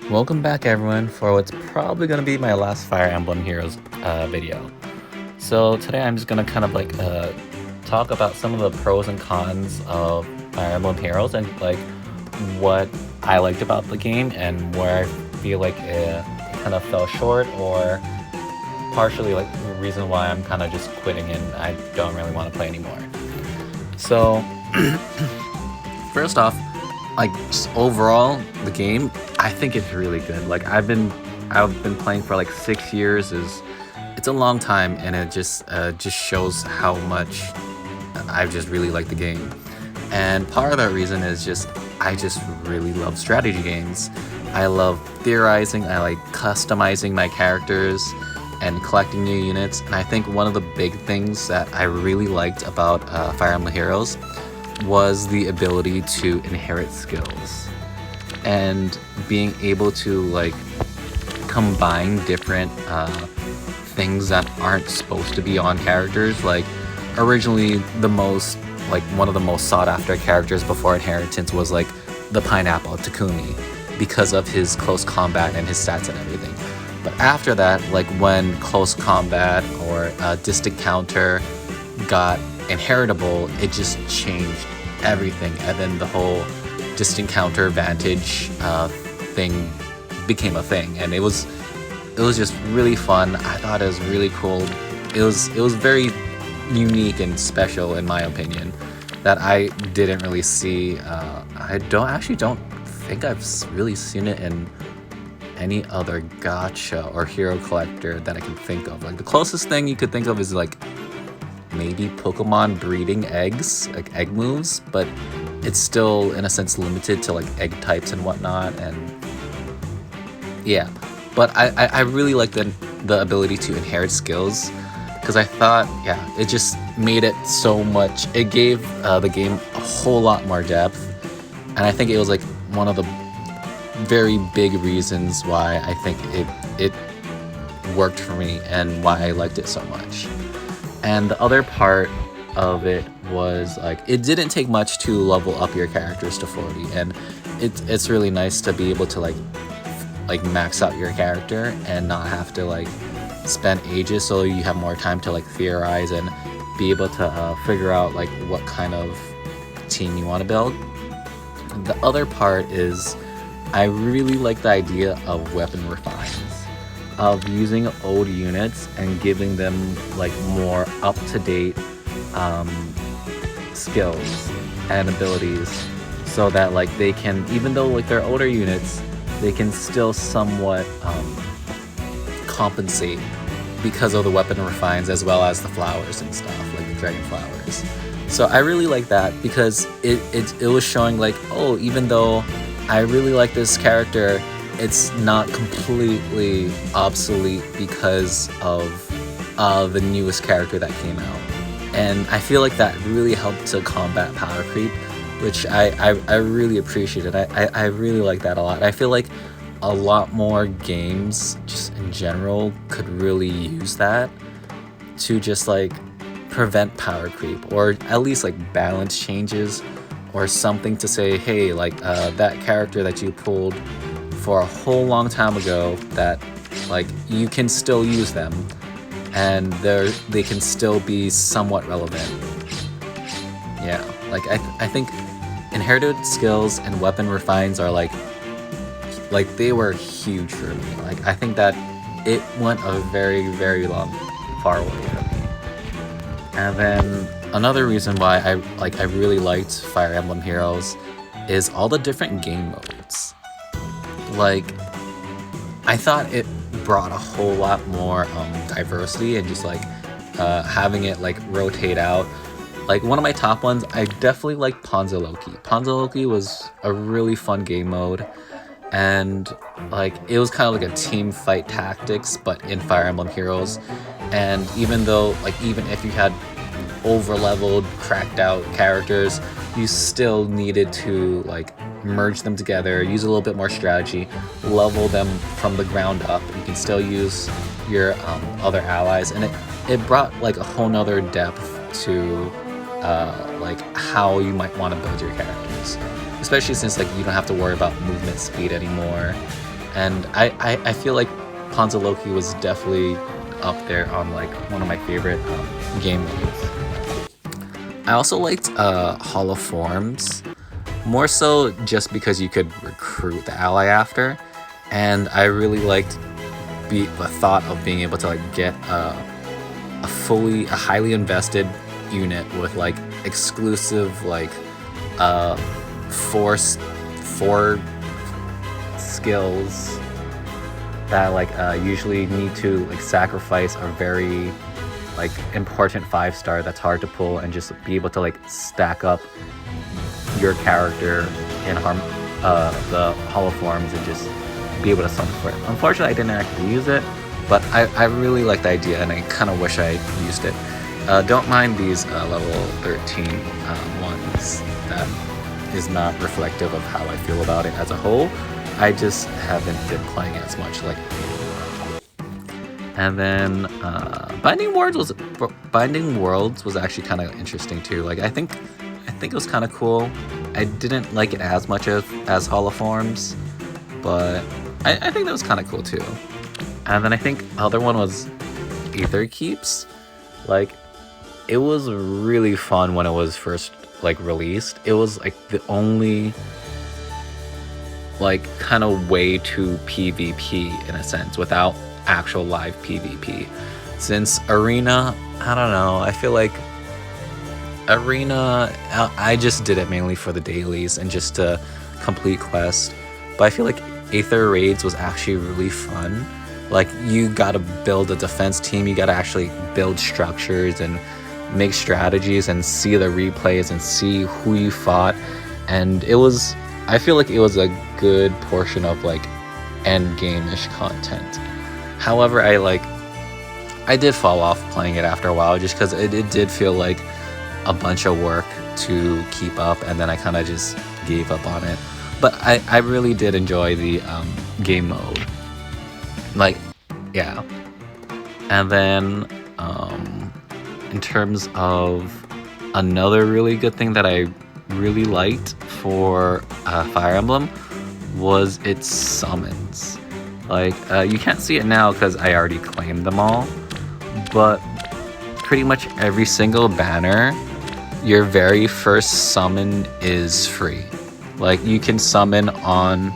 Welcome back everyone for what's probably going to be my last Fire Emblem Heroes video. So today I'm just going to kind of talk about some of the pros and cons of Fire Emblem Heroes and what I liked about the game and where I feel like it kind of fell short, or partially like the reason why I'm kind of just quitting and I don't really want to play anymore. So first off, just overall the game, I think it's really good. I've been playing for 6 years. It's a long time, and it just shows how much I just really like the game. And part of that reason is I just really love strategy games. I love theorizing. I like customizing my characters and collecting new units. And I think one of the big things that I really liked about Fire Emblem Heroes was the ability to inherit skills and being able to combine different things that aren't supposed to be on characters. Originally one of the most sought after characters before inheritance was the pineapple Takumi, because of his close combat and his stats and everything. But after that, when close combat or distant counter got inheritable, it just changed everything, and then the whole distant counter advantage thing became a thing, and it was just really fun. I thought it was really cool. It was very unique and special in my opinion, that I didn't really see. I don't think I've really seen it in any other gacha or hero collector that I can think of. The closest thing you could think of is maybe Pokemon breeding eggs, egg moves, but it's still in a sense limited to egg types and whatnot. And yeah, but I really like the ability to inherit skills, because I thought, it just made it so much. It gave the game a whole lot more depth, and I think it was one of the very big reasons why I think it worked for me and why I liked it so much. And the other part of it was it didn't take much to level up your characters to 40, and it's really nice to be able to max out your character and not have to spend ages, so you have more time to theorize and be able to figure out what kind of team you want to build. The other part is I really like the idea of weapon refines, of using old units and giving them more up-to-date skills and abilities, so that they can, even though they're older units, they can still somewhat compensate because of the weapon refines, as well as the flowers and stuff, the dragon flowers. So I really like that, because it was showing even though I really like this character, it's not completely obsolete because of the newest character that came out. And I feel that really helped to combat power creep, which I really appreciated. I really like that a lot. I feel a lot more games just in general could really use that to just prevent power creep, or at least balance changes, or something to say, hey, that character that you pulled for a whole long time ago, that you can still use them and they can still be somewhat relevant. Yeah, I think inherited skills and weapon refines are they were huge for me. I think that it went a very, very far way for me. And then another reason why I really liked Fire Emblem Heroes is all the different game modes. I thought it brought a whole lot more diversity, and just having it rotate out. One of my top ones, I definitely like Ponzoloki. Ponzoloki was a really fun game mode, and it was kind of a team fight tactics, but in Fire Emblem Heroes. And even though even if you had over-leveled, cracked out characters, you still needed to merge them together, use a little bit more strategy, level them from the ground up. You can still use your other allies, and it brought a whole nother depth to how you might want to build your characters, especially since you don't have to worry about movement speed anymore, And I feel like Ponza Loki was definitely up there on like one of my favorite game modes. I also liked Holo Forms, more so just because you could recruit the ally after, and I really liked the thought of being able to like get a highly invested unit with like exclusive like four skills that like usually need to like sacrifice a very like important 5-star that's hard to pull, and just be able to like stack up your character in the Holo Forms and just be able to summon for it. Unfortunately, I didn't actually use it, but I really like the idea, and I kind of wish I used it. Don't mind these level 13 ones. That is not reflective of how I feel about it as a whole. I just haven't been playing as much like. And then Binding Worlds was actually kind of interesting too. Like I think it was kind of cool. I didn't like it as much as Holo Forms, but I think that was kind of cool too. And then I think the other one was Aether Keeps. Like it was really fun when it was first like released. It was like the only like kind of way to PvP in a sense without actual live PvP. Since Arena, I don't know, I feel like Arena, I just did it mainly for the dailies and just to complete quests, but I feel like Aether Raids was actually really fun. Like you gotta build a defense team, you gotta actually build structures and make strategies and see the replays and see who you fought, and I feel like it was a good portion of like end game-ish content. However, I did fall off playing it after a while just because it did feel like a bunch of work to keep up, and then I kind of just gave up on it. But I really did enjoy the game mode. Like, yeah. And then in terms of another really good thing that I really liked for Fire Emblem was its summons. Like, you can't see it now because I already claimed them all, but pretty much every single banner, your very first summon is free. Like, you can summon on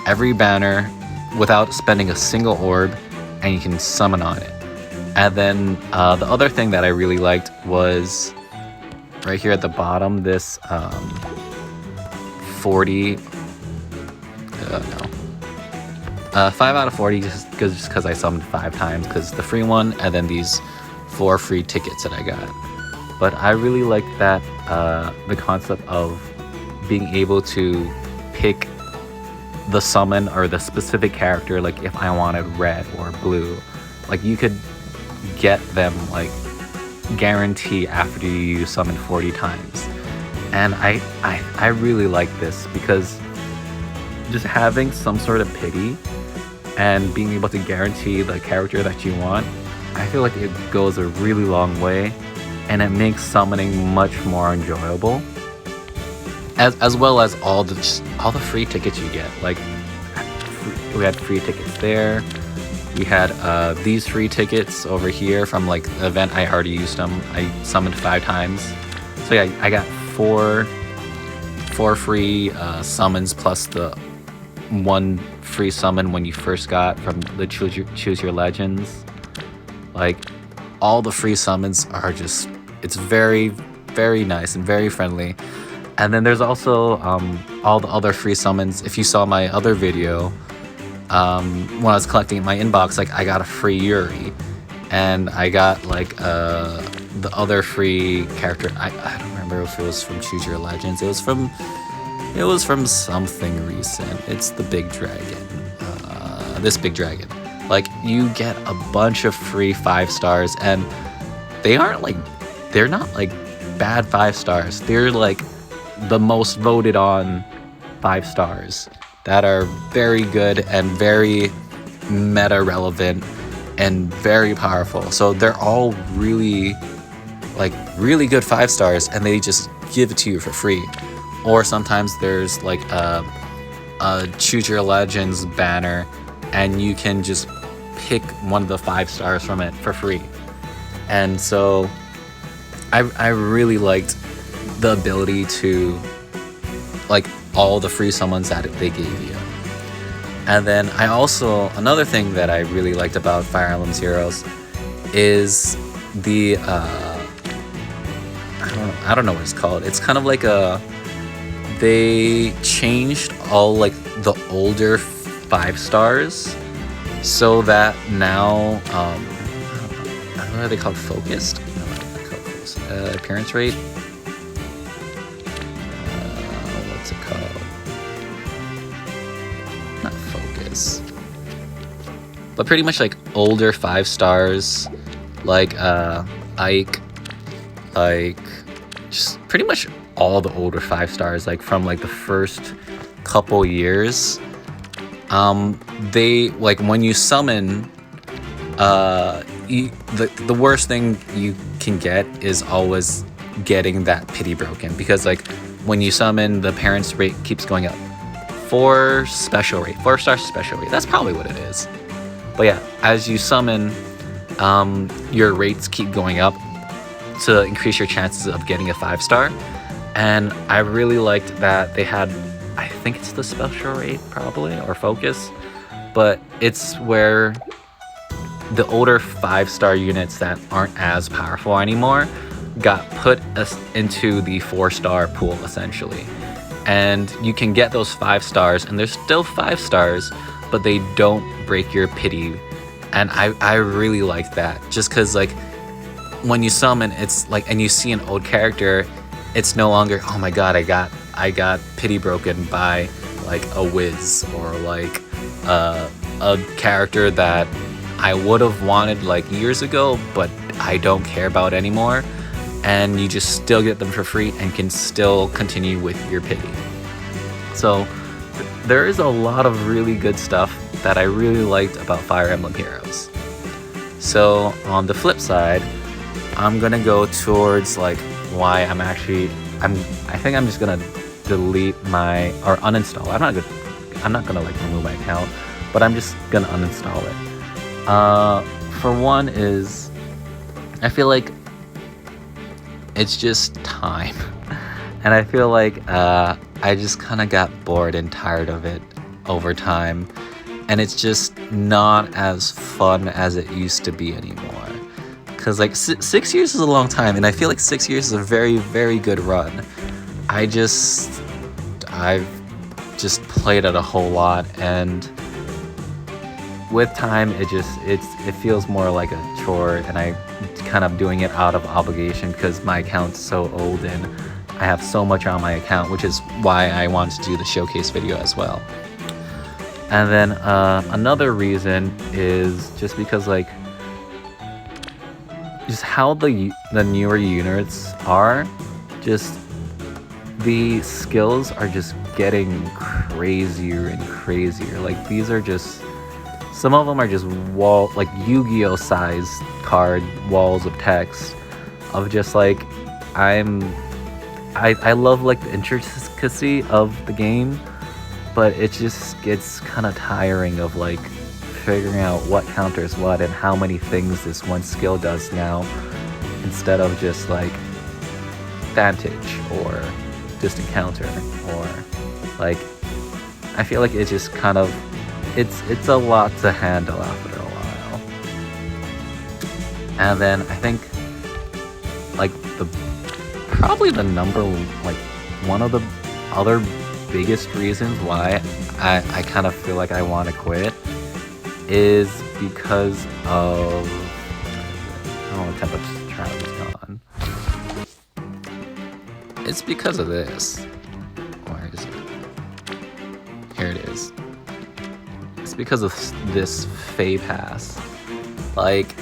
every banner without spending a single orb, and you can summon on it. And then the other thing that I really liked was right here at the bottom, this 40, 5 out of 40 just because I summoned 5 times, because the free one, and then these 4 free tickets that I got. But I really like that the concept of being able to pick the summon or the specific character. Like if I wanted red or blue, like you could get them like guarantee after you summon 40 times. And I really like this because just having some sort of pity and being able to guarantee the character that you want, I feel like it goes a really long way, and it makes summoning much more enjoyable. As well as all the free tickets you get. Like we had free tickets there. We had these free tickets over here from like the event. I already used them. I summoned 5 times. So yeah, I got 4 free summons plus the 1 free summon when you first got from the choose your legends. Like all the free summons are just, it's very, very nice and very friendly. And then there's also all the other free summons. If you saw my other video, when I was collecting my inbox, like I got a free Yuri, and I got like the other free character. I don't remember if it was from Choose Your Legends. It was from something recent. It's the big dragon. This big dragon. Like you get a bunch of free 5 stars, and they're not like bad 5 stars. They're like the most voted on 5 stars that are very good and very meta relevant and very powerful. So they're all really good 5 stars, and they just give it to you for free. Or sometimes there's like a Choose Your Legends banner, and you can just pick one of the 5 stars from it for free. And so I really liked the ability to like all the free summons that they gave you. And then another thing that I really liked about Fire Emblem Heroes is the I don't know what it's called. It's kind of like they changed all like the older 5 stars so that now what are they called? Focused? No, not called focused. Appearance rate. What's it called? Not focus. But pretty much like older 5 stars, like Ike, like just pretty much all the older 5 stars, like from like the first couple years. They like when you summon, the worst thing you can get is always getting that pity broken, because like when you summon, the parents rate keeps going up. 4 star special rate. That's probably what it is. But yeah, as you summon, your rates keep going up to increase your chances of getting a 5 star. And I really liked that they had, I think it's the special rate probably, or focus, but it's where the older 5 star units that aren't as powerful anymore got put into the 4 star pool essentially. And you can get those 5 stars, and they're still 5 stars, but they don't break your pity. And I really liked that, just because like when you summon, it's like, and you see an old character, it's no longer, oh my god, I got pity broken by like a Wiz, or like a character that I would have wanted like years ago, but I don't care about anymore. And you just still get them for free and can still continue with your pity. So there is a lot of really good stuff that I really liked about Fire Emblem Heroes. So on the flip side, I'm gonna go towards like why I think I'm just gonna delete or uninstall. I'm not gonna like remove my account, but I'm just gonna uninstall it. For one is, I feel like it's just time. And I feel like I just kind of got bored and tired of it over time. And it's just not as fun as it used to be anymore. Because like 6 years is a long time, and I feel like 6 years is a very, very good run. I've just played it a whole lot, and with time it feels more like a chore, and I kind of doing it out of obligation because my account's so old and I have so much on my account, which is why I wanted to do the showcase video as well. And then another reason is just because like just how the newer units are, just the skills are just getting crazier and crazier. Like these are just, some of them are just like Yu-Gi-Oh size card walls of text of just like, I love like the intricacy of the game, but it just gets kind of tiring of like figuring out what counters what and how many things this one skill does now, instead of just like Vantage or Distant Counter, or like, I feel like it's just kind of, it's a lot to handle after a while. And then I think like probably the one of the other biggest reasons why I kind of feel like I want to quit is because of, oh, the temperature trap is gone. It's because of this. Where is it? Here it is. It's because of this FEH Pass. Like,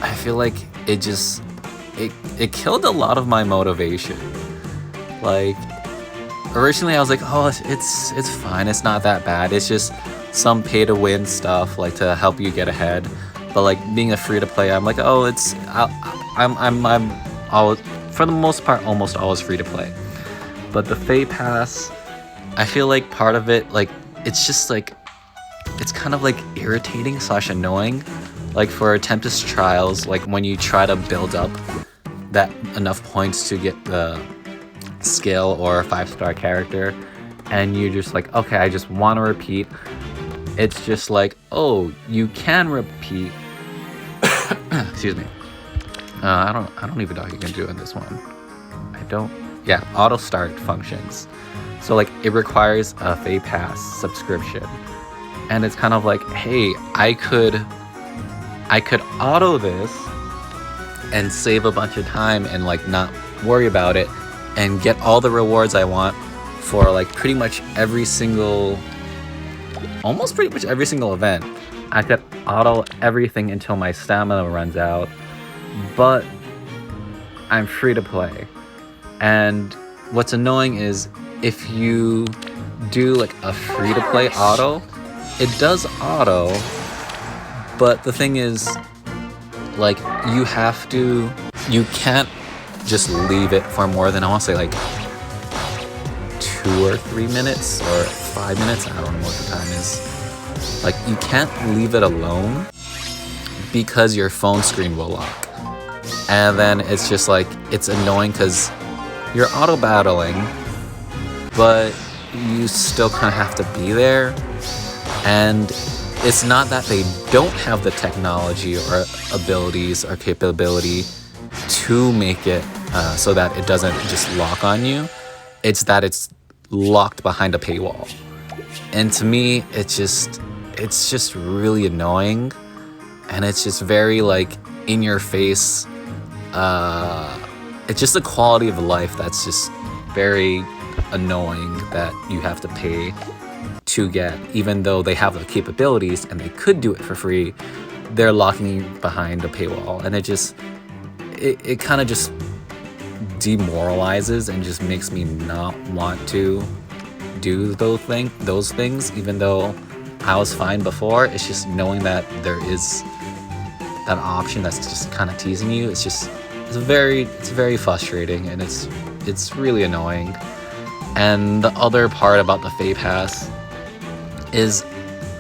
I feel like it just, it killed a lot of my motivation. Like, originally I was like, oh, it's fine, it's not that bad, it's just some pay to win stuff like to help you get ahead. But like being a free to play, I'm like, oh, I'm always, for the most part, almost always free to play. But the FEH Pass I feel like part of it, like, it's just like, it's kind of like irritating / annoying. Like for Tempest Trials, like when you try to build up that enough points to get the skill or 5-star character, and you're just like, okay, I just want to repeat. It's just like, oh, you can repeat. Excuse me. I don't even know how you can do in this one. Yeah, auto start functions. So like it requires a FEH Pass subscription. And it's kind of like, hey, I could auto this and save a bunch of time and like not worry about it and get all the rewards I want for like almost pretty much every single event. I could auto everything until my stamina runs out, but I'm free to play. And what's annoying is if you do like a free to play auto, it does auto, but the thing is, like, you can't just leave it for more than, I want to say, like 2 or 3 minutes or 5 minutes. I don't know what the time is. Like, you can't leave it alone because your phone screen will lock. And then it's just like, it's annoying because you're auto battling, but you still kind of have to be there. And it's not that they don't have the technology or abilities or capability to make it so that it doesn't just lock on you. It's that it's locked behind a paywall. And to me, it's just really annoying. And it's just very like in your face. It's just a quality of life that's just very annoying that you have to pay to get, even though they have the capabilities and they could do it for free. They're locking you behind a paywall, and it kind of just demoralizes and just makes me not want to do those things, even though I was fine before. It's just knowing that there is that option that's just kind of teasing you. It's very frustrating, and it's really annoying. And the other part about the FEH Pass is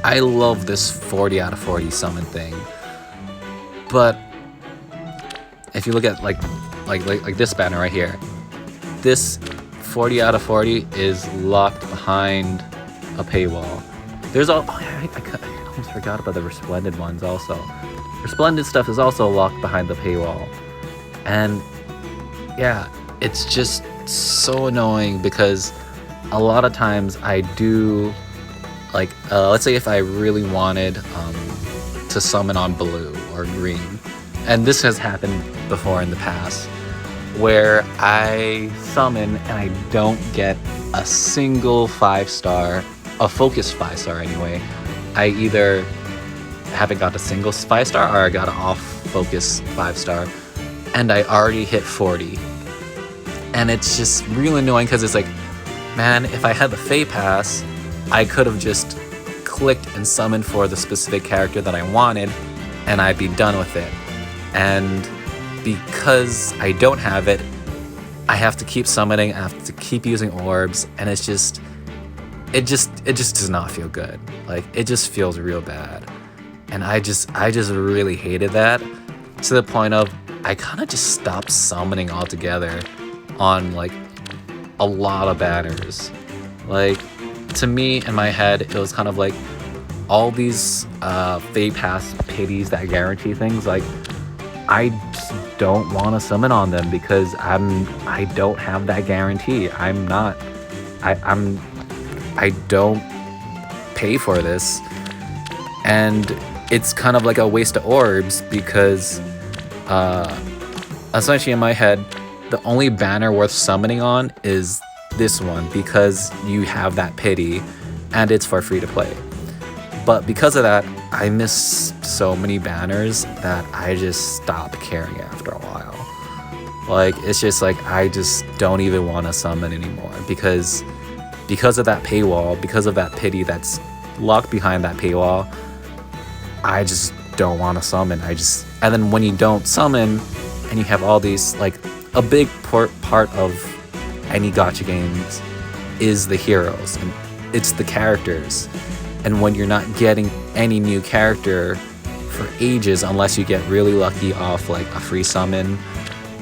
I love this 40 out of 40 summon thing, but if you look at like this banner right here, this 40 out of 40 is locked behind a paywall. There's I almost forgot about the Resplendent ones also. Resplendent stuff is also locked behind the paywall. And yeah, it's just so annoying because a lot of times I do, like, let's say if I really wanted to summon on blue or green, and this has happened before in the past, where I summon and I don't get a single 5-star, a focused 5-star anyway. I either haven't got a single 5-star or I got an off-focus 5-star, and I already hit 40. And it's just really annoying because it's like, man, if I had the FEH Pass, I could have just clicked and summoned for the specific character that I wanted, and I'd be done with it. And because I don't have it, I have to keep summoning, I have to keep using orbs, and it just does not feel good. Like, it just feels real bad. And I just really hated that, to the point of I kind of just stopped summoning altogether on like a lot of banners. Like, to me, in my head, it was kind of like all these FEH Pass pities that guarantee things, like, I just don't want to summon on them because I don't have that guarantee. I don't pay for this, and it's kind of like a waste of orbs because essentially in my head, the only banner worth summoning on is this one because you have that pity and it's for free to play. But because of that, I miss so many banners that I just stop caring after a while. Like, it's just like I just don't even want to summon anymore because of that paywall, because of that pity that's locked behind that paywall. I just don't want to summon. And then when you don't summon and you have all these, like, a big part of any gacha games is the heroes, and it's the characters. And when you're not getting any new character for ages, unless you get really lucky off like a free summon,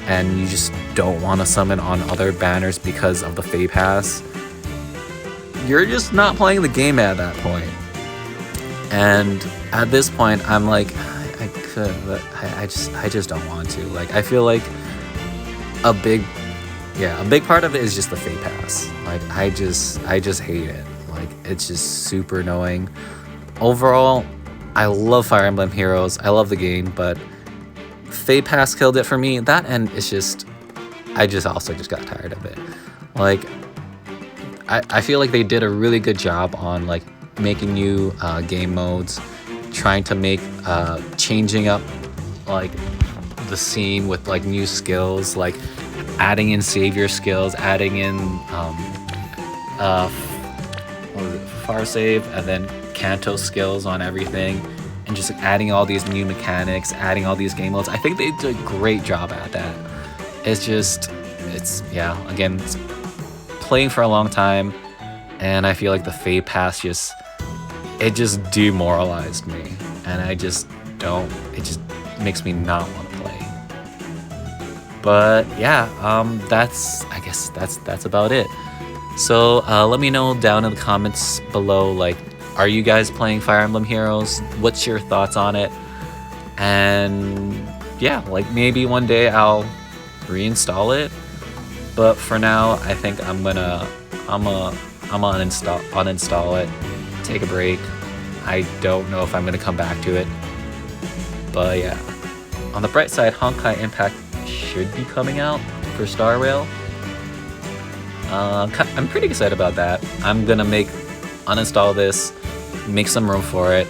and you just don't want to summon on other banners because of the FEH Pass, you're just not playing the game at that point. And at this point, I'm like, I could, but I just don't want to. Like, I feel like a big part of it is just the FEH Pass. Like, I just hate it. Like, it's just super annoying. Overall, I love Fire Emblem Heroes. I love the game, but FEH Pass killed it for me. That end is just, I also got tired of it. Like, I feel like they did a really good job on like making new game modes, trying to make changing up like the scene with like new skills, like adding in savior skills, adding in what was it, far save, and then Kanto skills on everything, and just like, adding all these new mechanics, adding all these game modes. I think they did a great job at that. It's playing for a long time, and I feel like the FEH Pass just demoralized me, and it just makes me not want to play. But yeah, I guess that's about it. So let me know down in the comments below, like, are you guys playing Fire Emblem Heroes? What's your thoughts on it? And yeah, like maybe one day I'll reinstall it. But for now, I think I'm gonna uninstall it, take a break. I don't know if I'm gonna come back to it. But yeah, on the bright side, Honkai Impact should be coming out for Star Rail. I'm pretty excited about that. I'm gonna uninstall this, make some room for it,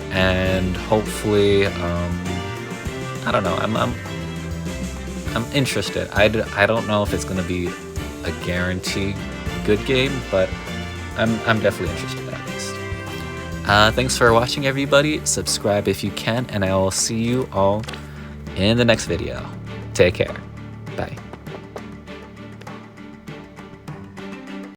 and hopefully, I don't know. I'm interested. I don't know if it's gonna be a guaranteed good game, but I'm definitely interested at least. Thanks for watching, everybody. Subscribe if you can, and I will see you all in the next video. Take care. Bye.